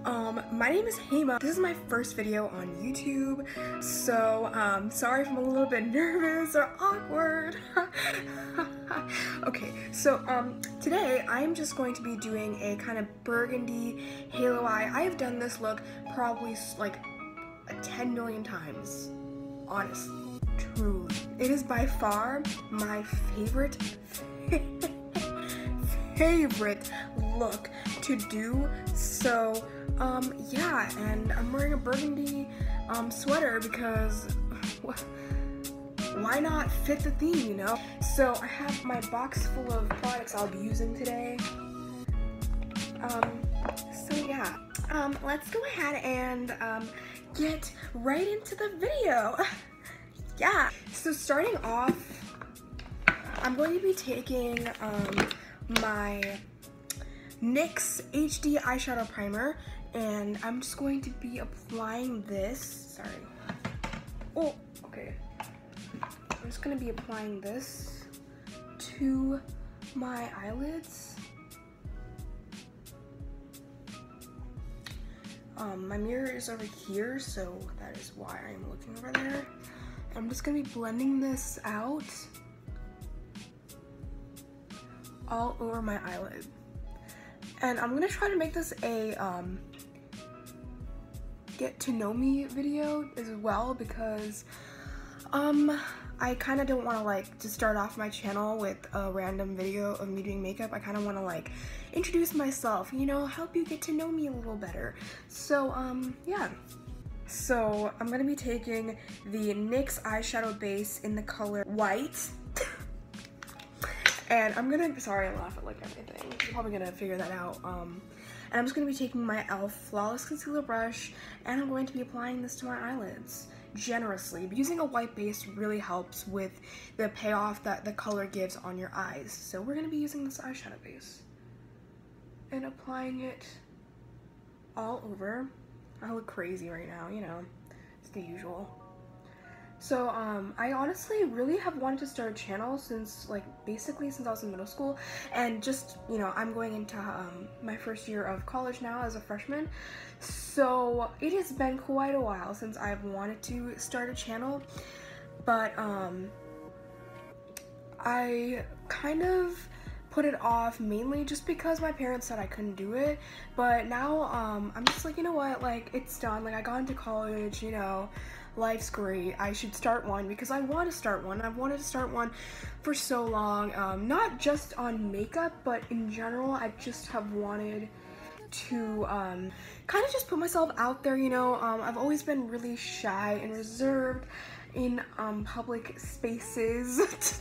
My name is Hema. This is my first video on YouTube, so sorry if I'm a little bit nervous or awkward. Okay, so today I am just going to be doing a kind of burgundy halo eye. I have done this look probably like 10 million times, honestly, truly. It is by far my favorite look to do. So yeah, and I'm wearing a burgundy sweater because why not fit the theme, you know? So I have my box full of products I'll be using today. So yeah, let's go ahead and get right into the video. Yeah, so starting off, I'm going to be taking my NYX HD eyeshadow primer, and I'm just going to be applying this. Sorry. Oh, okay. I'm just going to be applying this to my eyelids. My mirror is over here, so that is why I'm looking over there. I'm just going to be blending this out all over my eyelid. And I'm gonna try to make this a get to know me video as well, because I kind of don't want to like to start off my channel with a random video of me doing makeup. I kind of want to like introduce myself, you know, help you get to know me a little better. So yeah. So I'm gonna be taking the NYX eyeshadow base in the color white. And I'm gonna, sorry I laugh at like everything, you're probably gonna figure that out. And I'm just gonna be taking my e.l.f. Flawless Concealer brush, and I'm going to be applying this to my eyelids generously. Using a white base really helps with the payoff that the color gives on your eyes. So we're gonna be using this eyeshadow base and applying it all over. I look crazy right now, you know, it's the usual. So I honestly really have wanted to start a channel since basically since I was in middle school, and just, you know, I'm going into my first year of college now as a freshman. So it has been quite a while since I've wanted to start a channel, but I kind of put it off mainly just because my parents said I couldn't do it. But now I'm just like, you know what, like, it's done. Like, I got into college, you know, life's great. I should start one because I want to start one. I've wanted to start one for so long, not just on makeup, but in general. I just have wanted to kind of just put myself out there, you know. I've always been really shy and reserved in public spaces,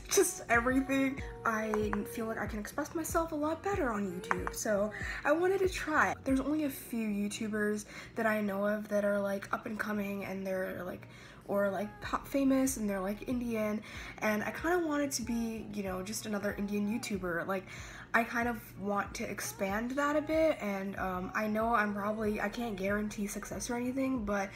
just everything. I feel like I can express myself a lot better on YouTube, so I wanted to try. There's only a few YouTubers that I know of that are like up and coming, and they're like, or like top famous, and they're like Indian, and I kind of wanted to be, you know, just another Indian YouTuber. Like, I kind of want to expand that a bit, and I know I can't guarantee success or anything, but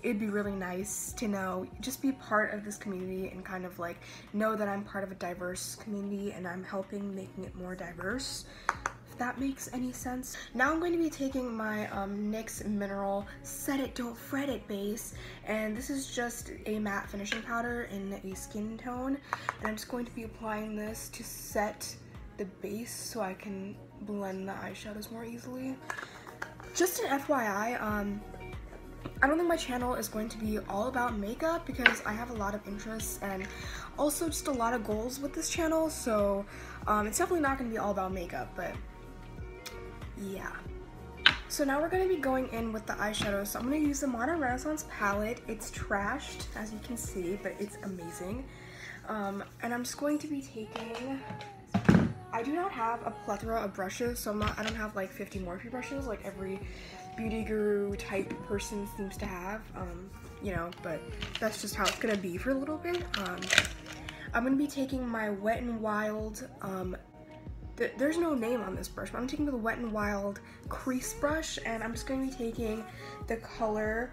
it'd be really nice to know, just be part of this community and kind of like know that I'm part of a diverse community and I'm helping making it more diverse, if that makes any sense. Now I'm going to be taking my NYX Mineral Set It Don't Fret It base, and this is just a matte finishing powder in a skin tone, and I'm just going to be applying this to set the base so I can blend the eyeshadows more easily. Just an FYI, I don't think my channel is going to be all about makeup because I have a lot of interests and also just a lot of goals with this channel, so it's definitely not going to be all about makeup, but yeah. So now we're going to be going in with the eyeshadow. So I'm going to use the Modern Renaissance palette. It's trashed, as you can see, but it's amazing. And I'm just going to be taking, I do not have a plethora of brushes, so I don't have like 50 Morphe brushes like every beauty guru type person seems to have, you know, but that's just how it's gonna be for a little bit. I'm gonna be taking my Wet n Wild, there's no name on this brush, but I'm taking the Wet n Wild crease brush, and I'm just gonna be taking the color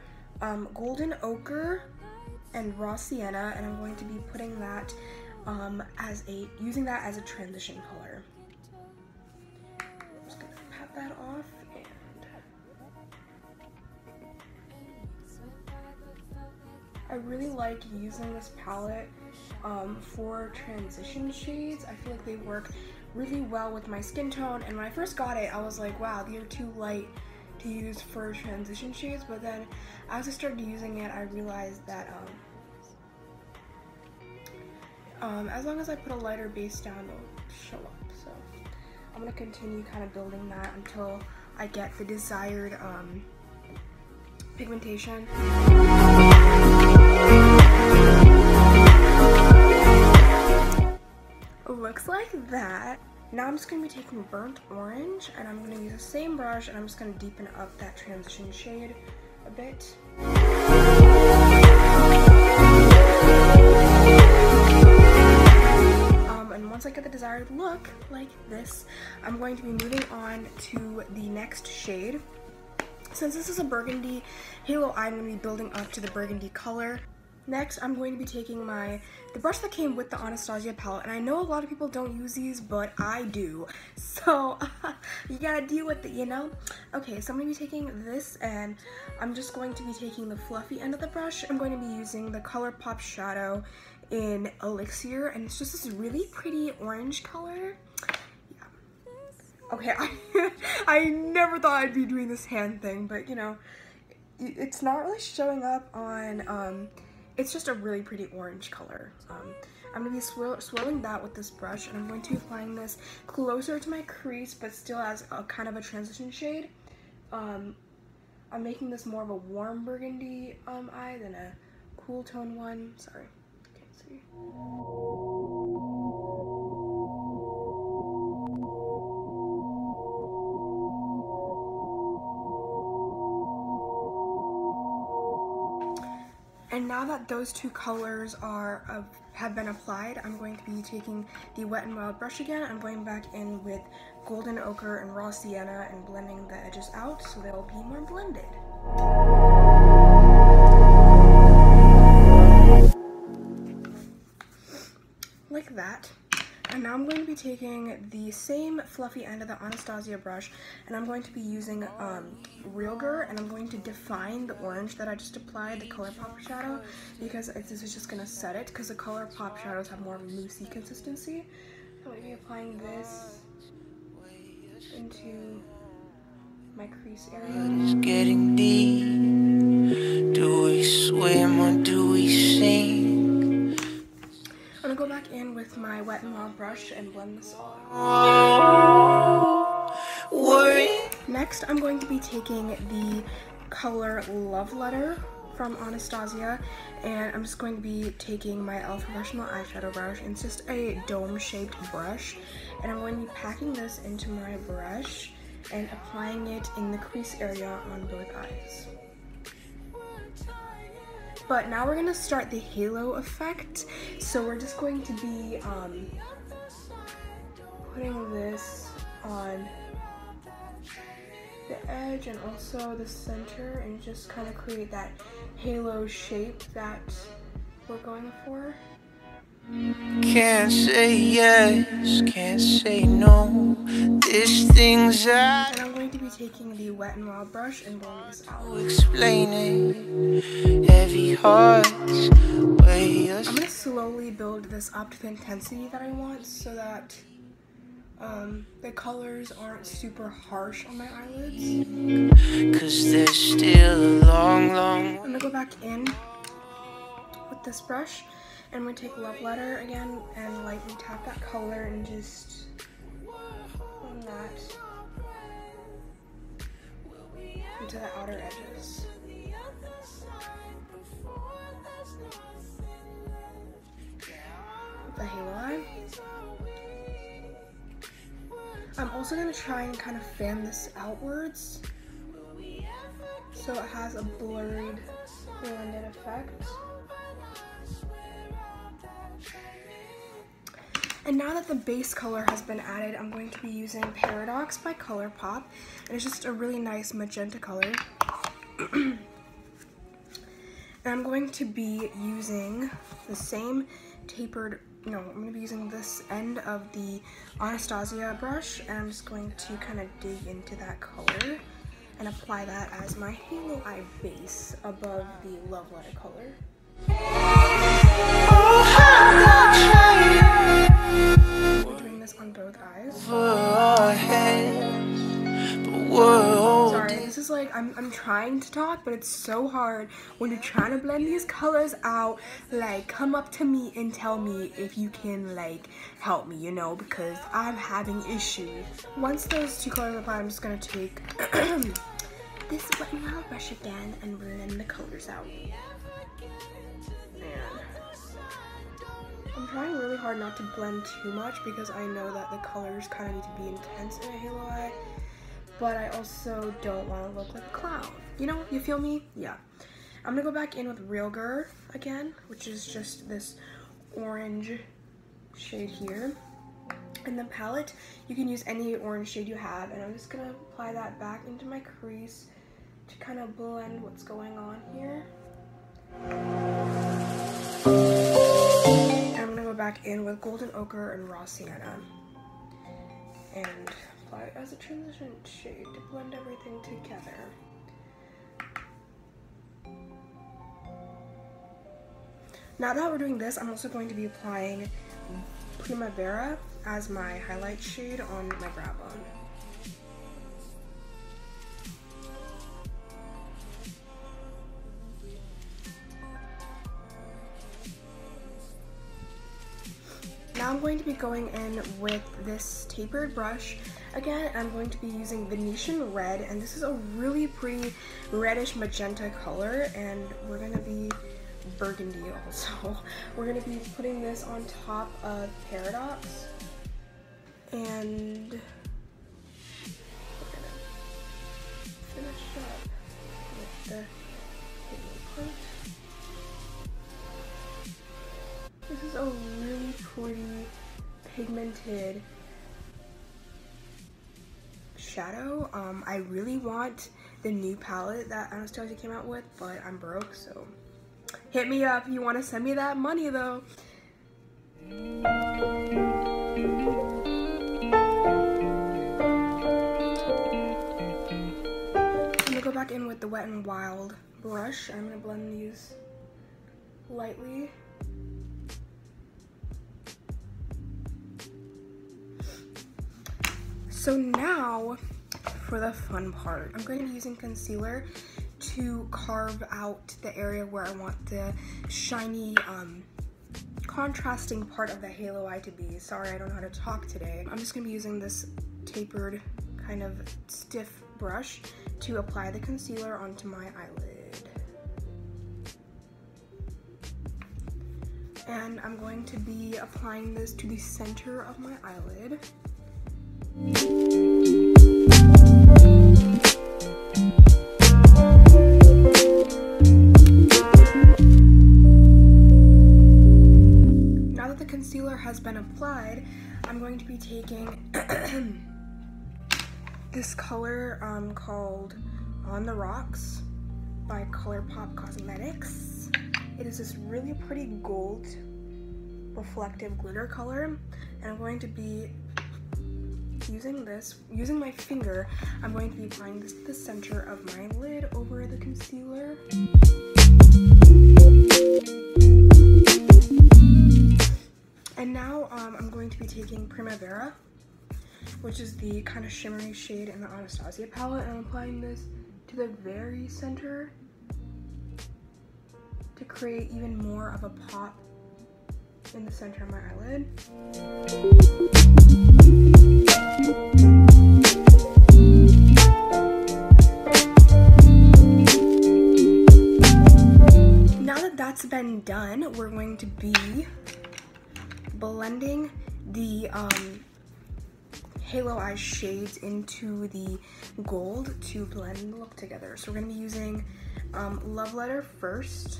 Golden Ochre and Raw Sienna, and I'm going to be putting that using that as a transition color. I'm just gonna pat that off, and I really like using this palette for transition shades. I feel like they work really well with my skin tone, and when I first got it I was like, wow, these are too light to use for transition shades, but then as I started using it I realized that as long as I put a lighter base down, it'll show up. So I'm gonna continue kind of building that until I get the desired pigmentation. Looks like that. Now I'm just gonna be taking burnt orange and I'm gonna use the same brush and I'm just gonna deepen up that transition shade a bit. And once I get the desired look like this, I'm going to be moving on to the next shade. Since this is a burgundy halo, I'm going to be building up to the burgundy color. Next, I'm going to be taking the brush that came with the Anastasia palette, and I know a lot of people don't use these, but I do. So, you gotta deal with it, you know? Okay, so I'm going to be taking this, and I'm just going to be taking the fluffy end of the brush. I'm going to be using the ColourPop shadow in Elixir, and it's just this really pretty orange color. Okay, I never thought I'd be doing this hand thing, but you know, it's not really showing up on, it's just a really pretty orange color. I'm going to be swirling that with this brush, and I'm going to be applying this closer to my crease, but still as a kind of a transition shade. I'm making this more of a warm burgundy eye than a cool tone one. Sorry, can't see. And now that those two colors have been applied, I'm going to be taking the Wet n Wild brush again. I'm going back in with Golden Ochre and Raw Sienna and blending the edges out so they'll be more blended. Like that. And now I'm going to be taking the same fluffy end of the Anastasia brush, and I'm going to be using Realgar, and I'm going to define the orange that I just applied, the ColourPop shadow, because this is just going to set it, because the ColourPop shadows have more of a loosey consistency. So I'm going to be applying this into my crease area. It's getting deep. Do we swim or do we sink? I'm gonna go back in with my Wet n Wild brush and blend this all out. Next, I'm going to be taking the color Love Letter from Anastasia, and I'm just going to be taking my e.l.f. Professional eyeshadow brush. It's just a dome-shaped brush, and I'm going to be packing this into my brush and applying it in the crease area on both eyes. But now we're gonna start the halo effect. So we're just going to be putting this on the edge and also the center and just kind of create that halo shape that we're going for. Can't say yes, can't say no. This thing's out. And I'm going to be taking the Wet n Wild brush and blowing this out. Explaining heavy hearts. I'm gonna slowly build this up to the intensity that I want so that the colors aren't super harsh on my eyelids. 'Cause there's still a long, long. I'm gonna go back in with this brush, and I'm gonna take Love Letter again and lightly tap that color and just blend that into the outer edges. With the halo eye. I'm also gonna try and kind of fan this outwards so it has a blurred, blended effect. And now that the base color has been added, I'm going to be using Paradox by ColourPop, and it's just a really nice magenta color. And I'm going to be using the same tapered, I'm going to be using this end of the Anastasia brush, and I'm just going to kind of dig into that color and apply that as my halo eye base above the Love Letter color. We're doing this on both eyes. Sorry, Sorry, this is like, I'm trying to talk, but it's so hard when you're trying to blend these colors out. Like, come up to me and tell me if you can, like, help me, you know, because I'm having issues. Once those two colors are applied, I'm just gonna take this Wet n Wild brush again and blend the colors out. And I'm trying really hard not to blend too much because I know that the colors kind of need to be intense in a halo eye. But I also don't want to look like a clown. You know, you feel me? Yeah. I'm gonna go back in with Realgar again, which is just this orange shade here. In the palette, you can use any orange shade you have, and I'm just gonna apply that back into my crease to kind of blend what's going on here. And I'm gonna go back in with Golden Ochre and Raw Sienna. And apply it as a transition shade to blend everything together. Now that we're doing this, I'm also going to be applying Primavera as my highlight shade on my brow bone. Now I'm going to be going in with this tapered brush. Again, I'm going to be using Venetian Red, and this is a really pretty reddish magenta color, and we're going to be burgundy also. We're going to be putting this on top of Paradox, and we're going to finish up with the hidden part. This is a really pretty pigmented shadow. I really want the new palette that Anastasia came out with, but I'm broke, so hit me up. You want to send me that money though. I'm gonna go back in with the Wet n Wild brush. I'm gonna blend these lightly. So now for the fun part. I'm going to be using concealer to carve out the area where I want the shiny, contrasting part of the halo eye to be. Sorry, I don't know how to talk today. I'm just going to be using this tapered, kind of stiff brush to apply the concealer onto my eyelid. And I'm going to be applying this to the center of my eyelid. Now that the concealer has been applied, I'm going to be taking this color called On the Rocks by ColourPop Cosmetics. It is this really pretty gold reflective glitter color, and I'm going to be using my finger, I'm going to be applying this to the center of my lid over the concealer. And now I'm going to be taking Primavera, which is the kind of shimmery shade in the Anastasia palette, and I'm applying this to the very center to create even more of a pop in the center of my eyelid. Now that that's been done, we're going to be blending the halo eye shades into the gold to blend the look together. So we're going to be using Love Letter first.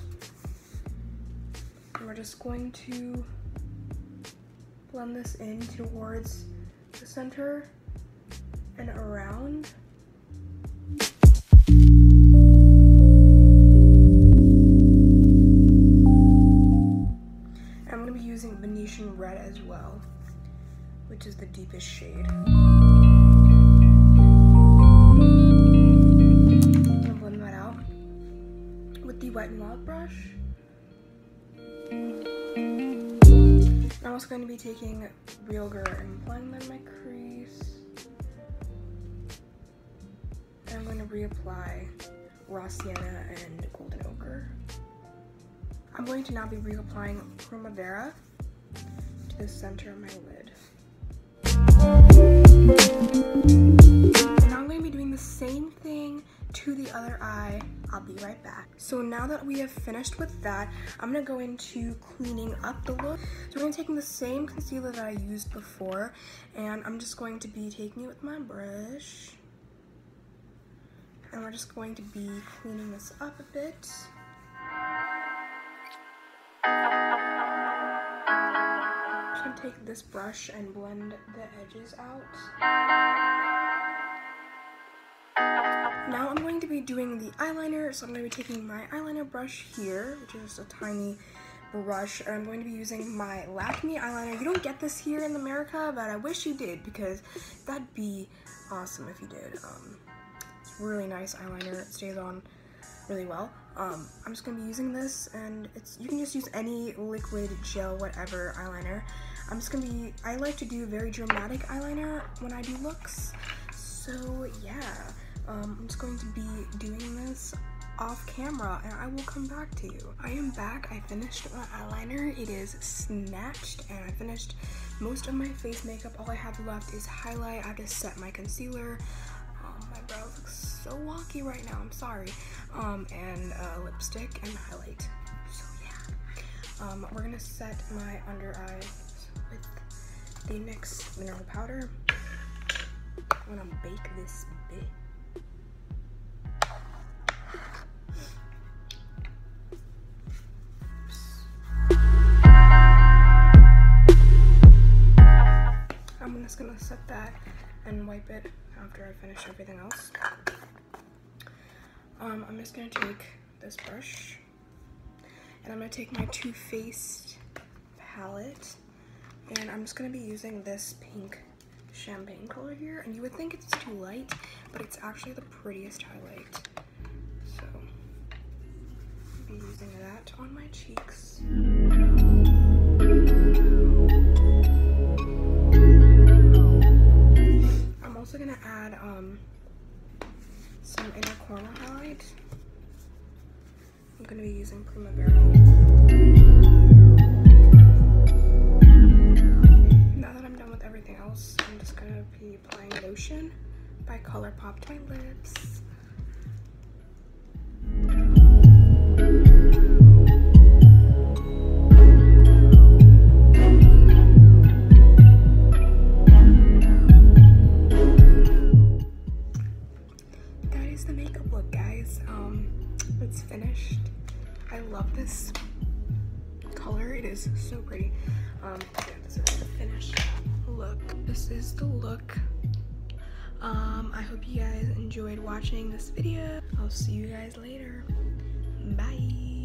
And we're just going to blend this in towards the center and around. And I'm going to be using Venetian Red as well, which is the deepest shade. I'm going to blend that out with the Wet n Wild brush. also going to be taking Real Girl and applying that in my crease. And I'm going to reapply Raw Sienna and Golden Ochre. I'm going to now be reapplying Primavera to the center of my lid. And now I'm going to be doing the same thing to the other eye. I'll be right back. So now that we have finished with that, I'm going to go into cleaning up the look. So we're going to be taking the same concealer that I used before, and I'm just going to be taking it with my brush. And we're just going to be cleaning this up a bit. I'm just going to take this brush and blend the edges out. Now I'm going to be doing the eyeliner, so I'm going to be taking my eyeliner brush here, which is just a tiny brush, and I'm going to be using my Lakme eyeliner. You don't get this here in America, but I wish you did, because that'd be awesome if you did. It's really nice eyeliner. It stays on really well. I'm just going to be using this, and you can just use any liquid, gel, whatever eyeliner. I like to do very dramatic eyeliner when I do looks, so yeah. I'm just going to be doing this off camera, and I will come back to you. I am back. I finished my eyeliner. It is snatched, and I finished most of my face makeup. All I have left is highlight. I have to set my concealer. My brows look so wonky right now. I'm sorry. And lipstick and highlight. So yeah. We're gonna set my under eyes with the NYX mineral powder. I'm gonna bake this bit. I'm just gonna set that and wipe it after I finish everything else. I'm just gonna take this brush, and I'm gonna take my Too Faced palette, and I'm just gonna be using this pink champagne color here, and you would think it's too light, but it's actually the prettiest highlight. So I'll be using that on my cheeks. I'm also gonna add some inner corner highlight. I'm gonna be using Primavera. Now that I'm done with everything else, I'm just gonna be applying lotion by ColourPop to my lips. The makeup look, guys. It's finished. I love this color. It is so pretty. Yeah, this is the finished look. This is the look. I hope you guys enjoyed watching this video. I'll see you guys later. Bye.